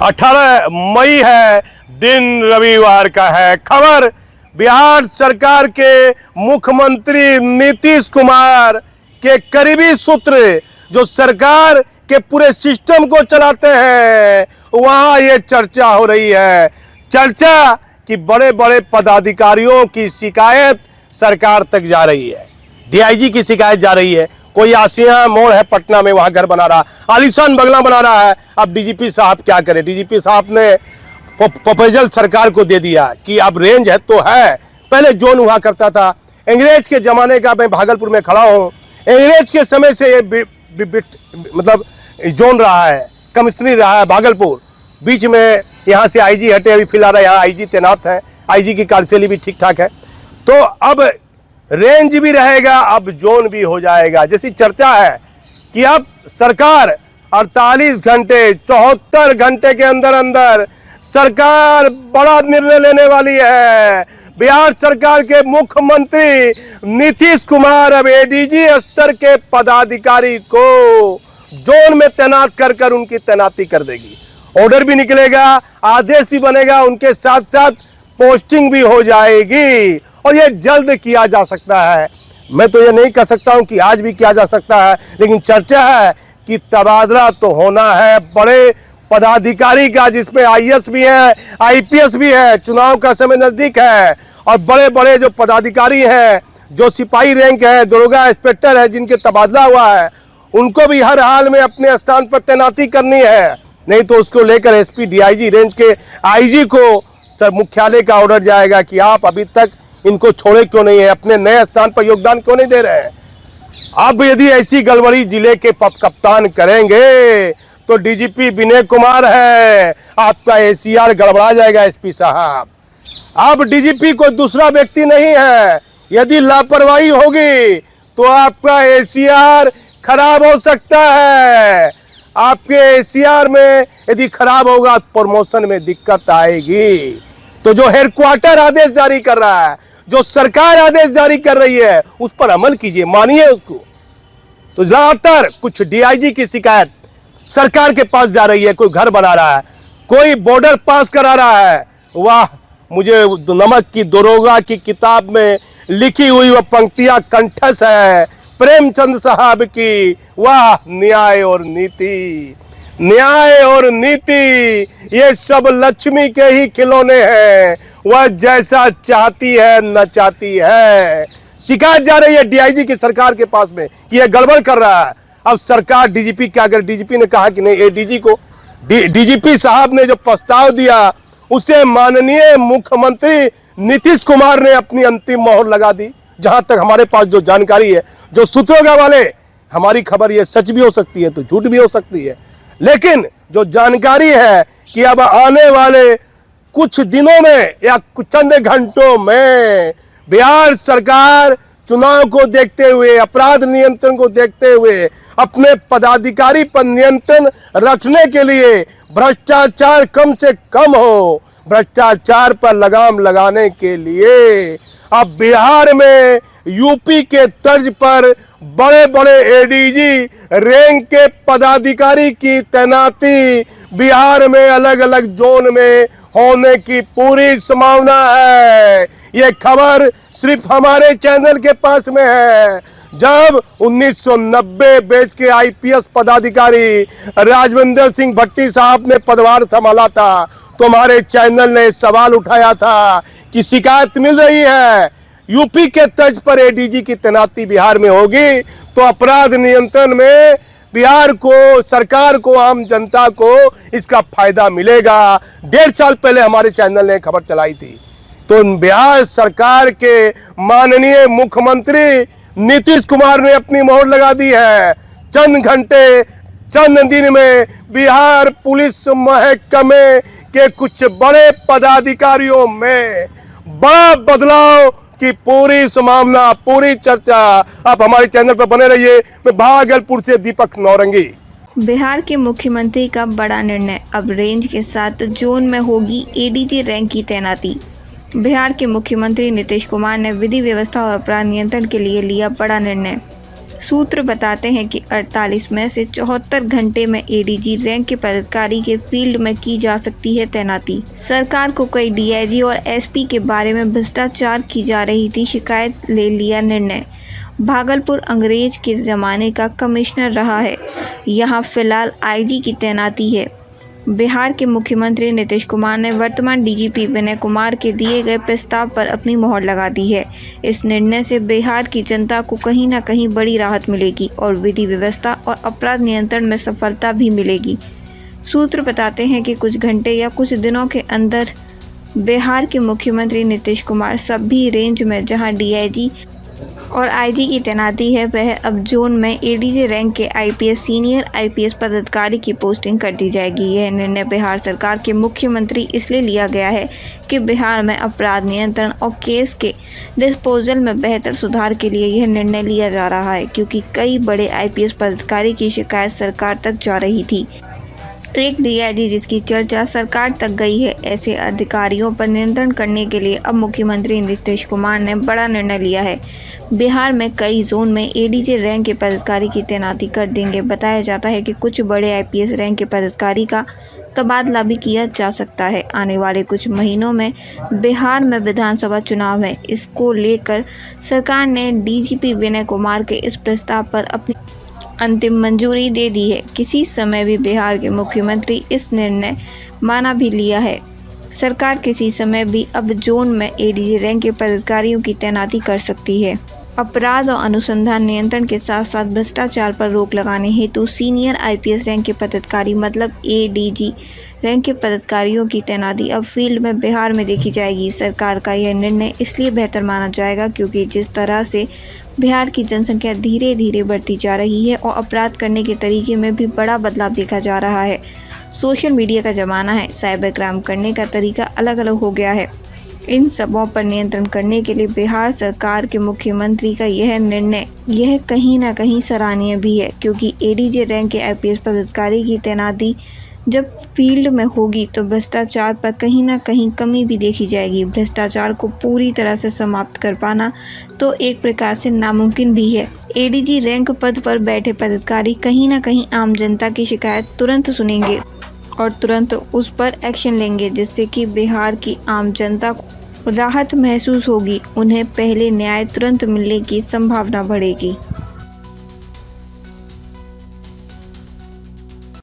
18 मई है, दिन रविवार का है। खबर बिहार सरकार के मुख्यमंत्री नीतीश कुमार के करीबी सूत्र जो सरकार के पूरे सिस्टम को चलाते हैं, वहां ये चर्चा हो रही है। चर्चा कि बड़े बड़े पदाधिकारियों की शिकायत सरकार तक जा रही है। डीआईजी की शिकायत जा रही है। कोई आसिया मोड़ है पटना में, वहां घर बना रहा, आलीशान बंगला बना रहा है। अब डीजीपी साहब क्या करें? डीजीपी साहब ने प्रपोजल सरकार को दे दिया कि अब रेंज है तो है, पहले जोन हुआ करता था। अंग्रेज के जमाने का, मैं भागलपुर में खड़ा हूँ, अंग्रेज के समय से ये मतलब जोन रहा है, कमिश्नरी रहा है भागलपुर। बीच में यहाँ से आईजी हटे, अभी फिलहाल यहाँ आईजी तैनात है, आईजी की कार्यशैली भी ठीक ठाक है। तो अब रेंज भी रहेगा, अब जोन भी हो जाएगा। जैसी चर्चा है कि अब सरकार 48 घंटे 74 घंटे के अंदर अंदर सरकार बड़ा निर्णय लेने वाली है। बिहार सरकार के मुख्यमंत्री नीतीश कुमार अब एडीजी स्तर के पदाधिकारी को जोन में तैनात कर कर उनकी तैनाती कर देगी। ऑर्डर भी निकलेगा, आदेश भी बनेगा, उनके साथ साथ पोस्टिंग भी हो जाएगी और ये जल्द किया जा सकता है। मैं तो ये नहीं कह सकता हूं कि आज भी किया जा सकता है, लेकिन चर्चा है कि तबादला तो होना है बड़े पदाधिकारी का, जिसमें आईएएस भी है, आईपीएस भी है। चुनाव का समय नजदीक है और बड़े बड़े जो पदाधिकारी हैं, जो सिपाही रैंक है, दरोगा इंस्पेक्टर है, जिनके तबादला हुआ है, उनको भी हर हाल में अपने स्थान पर तैनाती करनी है। नहीं तो उसको लेकर एसपी डीआईजी रेंज के आईजी को सर मुख्यालय का ऑर्डर जाएगा कि आप अभी तक इनको छोड़े क्यों नहीं है, अपने नए स्थान पर योगदान क्यों नहीं दे रहे हैं। अब यदि ऐसी गड़बड़ी जिले के कप्तान करेंगे तो डीजीपी विनय कुमार है, आपका एसीआर गड़बड़ा जाएगा। एसपी साहब, अब डीजीपी कोई दूसरा व्यक्ति नहीं है। यदि लापरवाही होगी तो आपका एसीआर खराब हो सकता है। आपके एसीआर में यदि खराब होगा तो प्रमोशन में दिक्कत आएगी। तो जो हेडक्वार्टर आदेश जारी कर रहा है, जो सरकार आदेश जारी कर रही है, उस पर अमल कीजिए, मानिए उसको। तो लगातार कुछ डीआईजी की शिकायत सरकार के पास जा रही है। कोई घर बना रहा है, कोई बॉर्डर पास करा रहा है। वाह, मुझे नमक की दरोगा की किताब में लिखी हुई वह पंक्तियां कंठस्थ है प्रेमचंद साहब की। वाह, न्याय और नीति, न्याय और नीति, ये सब लक्ष्मी के ही खिलौने हैं। वह जैसा चाहती है नचाती है। शिकायत जा रही है डीआईजी की सरकार के पास में कि यह गड़बड़ कर रहा है। अब सरकार डीजीपी क्या करे? डीजीपी ने कहा कि नहीं, एडीजी को डीजीपी साहब ने जो प्रस्ताव दिया उसे माननीय मुख्यमंत्री नीतीश कुमार ने अपनी अंतिम मोहर लगा दी। जहां तक हमारे पास जो जानकारी है, जो सूत्रों का वाले, हमारी खबर ये सच भी हो सकती है तो झूठ भी हो सकती है, लेकिन जो जानकारी है कि अब आने वाले कुछ दिनों में या चंद घंटों में बिहार सरकार चुनाव को देखते हुए, अपराध नियंत्रण को देखते हुए, अपने पदाधिकारी पर नियंत्रण रखने के लिए भ्रष्टाचार कम से कम हो, भ्रष्टाचार पर लगाम लगाने के लिए अब बिहार में यूपी के तर्ज पर बड़े बड़े एडीजी रैंक के पदाधिकारी की तैनाती बिहार में अलग अलग जोन में होने की पूरी संभावना है। ये खबर सिर्फ हमारे चैनल के पास में है। जब 1990 बैच के आईपीएस पदाधिकारी राजविंदर सिंह भट्टी साहब ने पदभार संभाला था तो हमारे चैनल ने सवाल उठाया था कि शिकायत मिल रही है यूपी के तर्ज पर एडीजी की तैनाती बिहार में होगी तो अपराध नियंत्रण में बिहार को, सरकार को, आम जनता को इसका फायदा मिलेगा। 1.5 साल पहले हमारे चैनल ने खबर चलाई थी। तो बिहार सरकार के माननीय मुख्यमंत्री नीतीश कुमार ने अपनी मोहर लगा दी है। चंद घंटे, चंद दिन में बिहार पुलिस महकमे के कुछ बड़े पदाधिकारियों में बड़ा बदलाव की पूरी संभावना, पूरी चर्चा। आप हमारे चैनल पर बने रहिए। मैं भागलपुर से दीपक नौरंगी। बिहार के मुख्यमंत्री का बड़ा निर्णय, अब रेंज के साथ जोन में होगी एडीजी रैंक की तैनाती। बिहार के मुख्यमंत्री नीतीश कुमार ने विधि व्यवस्था और अपराध नियंत्रण के लिए लिया बड़ा निर्णय। सूत्र बताते हैं कि 48 में से 74 घंटे में एडीजी रैंक के पदाधिकारी के फील्ड में की जा सकती है तैनाती। सरकार को कई डीआईजी और एसपी के बारे में भ्रष्टाचार की जा रही थी शिकायत, ले लिया निर्णय। भागलपुर अंग्रेज के ज़माने का कमिश्नर रहा है, यहाँ फिलहाल आईजी की तैनाती है। बिहार के मुख्यमंत्री नीतीश कुमार ने वर्तमान डीजीपी विनय कुमार के दिए गए प्रस्ताव पर अपनी मोहर लगा दी है। इस निर्णय से बिहार की जनता को कहीं न कहीं बड़ी राहत मिलेगी और विधि व्यवस्था और अपराध नियंत्रण में सफलता भी मिलेगी। सूत्र बताते हैं कि कुछ घंटे या कुछ दिनों के अंदर बिहार के मुख्यमंत्री नीतीश कुमार सभी रेंज में जहां डीआईजी और आईजी की तैनाती है, वह अब जोन में एडीजी रैंक के आईपीएस सीनियर आईपीएस पदाधिकारी की पोस्टिंग कर दी जाएगी। यह निर्णय बिहार सरकार के मुख्यमंत्री इसलिए लिया गया है कि बिहार में अपराध नियंत्रण और केस के डिस्पोजल में बेहतर सुधार के लिए यह निर्णय लिया जा रहा है, क्योंकि कई बड़े आईपीएस पदाधिकारी की शिकायत सरकार तक जा रही थी। एक डीआईजी जिसकी चर्चा सरकार तक गई है, ऐसे अधिकारियों पर नियंत्रण करने के लिए अब मुख्यमंत्री नीतीश कुमार ने बड़ा निर्णय लिया है। बिहार में कई जोन में एडीजी रैंक के पदाधिकारी की तैनाती कर देंगे। बताया जाता है कि कुछ बड़े आईपीएस रैंक के पदाधिकारी का तबादला भी किया जा सकता है। आने वाले कुछ महीनों में बिहार में विधानसभा चुनाव है। इसको लेकर सरकार ने डीजीपी विनय कुमार के इस प्रस्ताव पर अपनी अंतिम मंजूरी दे दी है। किसी समय भी बिहार के मुख्यमंत्री इस निर्णय माना भी लिया है। सरकार किसी समय भी अब जोन में एडीजी रैंक के पदाधिकारियों की तैनाती कर सकती है। अपराध और अनुसंधान नियंत्रण के साथ साथ भ्रष्टाचार पर रोक लगाने हेतु सीनियर आईपीएस रैंक के पदाधिकारी मतलब एडीजी रैंक के पदाधिकारियों की तैनाती अब फील्ड में बिहार में देखी जाएगी। सरकार का यह निर्णय इसलिए बेहतर माना जाएगा क्योंकि जिस तरह से बिहार की जनसंख्या धीरे धीरे बढ़ती जा रही है और अपराध करने के तरीके में भी बड़ा बदलाव देखा जा रहा है। सोशल मीडिया का ज़माना है, साइबर क्राइम करने का तरीका अलग अलग हो गया है। इन सबों पर नियंत्रण करने के लिए बिहार सरकार के मुख्यमंत्री का यह निर्णय कहीं ना कहीं सराहनीय भी है, क्योंकि एडीजी रैंक के आईपीएस पदाधिकारी की तैनाती जब फील्ड में होगी तो भ्रष्टाचार पर कहीं ना कहीं कमी भी देखी जाएगी। भ्रष्टाचार को पूरी तरह से समाप्त कर पाना तो एक प्रकार से नामुमकिन भी है। एडीजी रैंक पद पर बैठे पदाधिकारी कहीं ना कहीं आम जनता की शिकायत तुरंत सुनेंगे और तुरंत उस पर एक्शन लेंगे, जिससे कि बिहार की आम जनता को राहत महसूस होगी। उन्हें पहले न्याय तुरंत मिलने की संभावना बढ़ेगी।